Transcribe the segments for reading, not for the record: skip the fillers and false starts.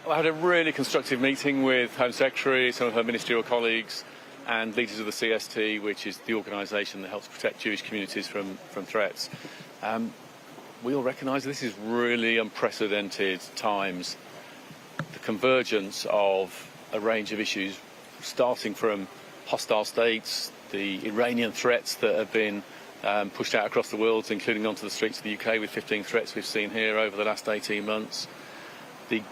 I had a really constructive meeting with Home Secretary, some of her ministerial colleagues, and leaders of the CST, which is the organisation that helps protect Jewish communities from threats. We all recognise this is really unprecedented times. The convergence of a range of issues, starting from hostile states, the Iranian threats that have been pushed out across the world, including onto the streets of the UK with 15 threats we've seen here over the last 18 months. The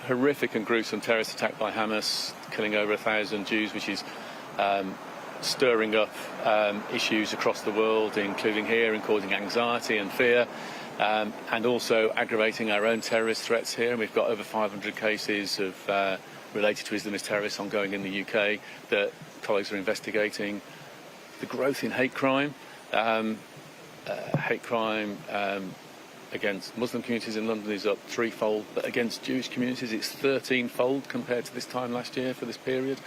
horrific and gruesome terrorist attack by Hamas, killing over 1,000 Jews, which is stirring up issues across the world, including here, and causing anxiety and fear, and also aggravating our own terrorist threats here. And we've got over 500 cases of related to Islamist terrorists ongoing in the UK that colleagues are investigating. The growth in hate crime against Muslim communities in London is up threefold, but against Jewish communities it's 13-fold compared to this time last year for this period.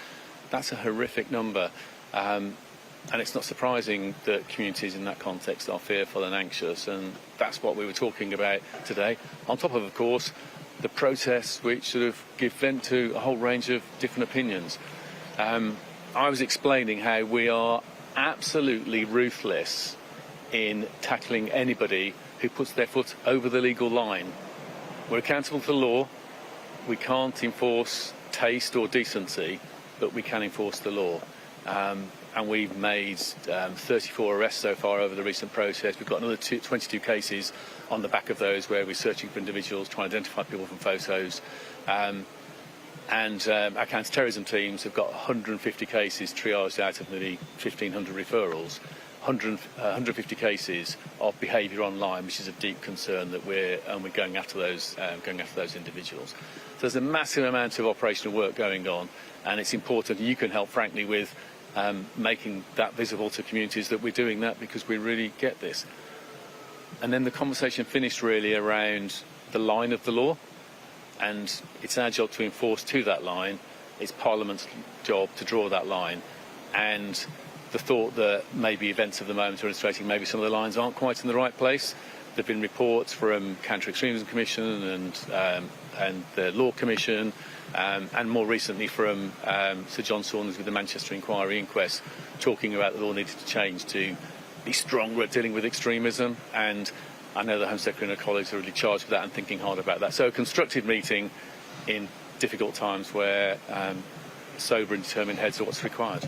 That's a horrific number, and it's not surprising that communities in that context are fearful and anxious, and that's what we were talking about today. On top of course, the protests which sort of give vent to a whole range of different opinions. I was explaining how we are absolutely ruthless in tackling anybody who puts their foot over the legal line. We're accountable to the law. We can't enforce taste or decency, but we can enforce the law. And we've made 34 arrests so far over the recent process. We've got another 22 cases on the back of those where we're searching for individuals, trying to identify people from photos. And our counter-terrorism teams have got 150 cases triaged out of nearly 1,500 referrals. 150 cases of behaviour online, which is a deep concern that we're going after those individuals. So there's a massive amount of operational work going on, and it's important you can help, frankly, with making that visible to communities that we're doing that, because we really get this. And then the conversation finished really around the line of the law, and it's our job to enforce to that line. It's Parliament's job to draw that line, and the thought that maybe events of the moment are illustrating maybe some of the lines aren't quite in the right place. There have been reports from Counter-Extremism Commission and the Law Commission, and more recently from Sir John Saunders with the Manchester Inquiry Inquest, talking about the law needed to change to be stronger at dealing with extremism. And I know the Home Secretary and her colleagues are really charged with that and thinking hard about that. So a constructive meeting in difficult times where sober and determined heads are what's required.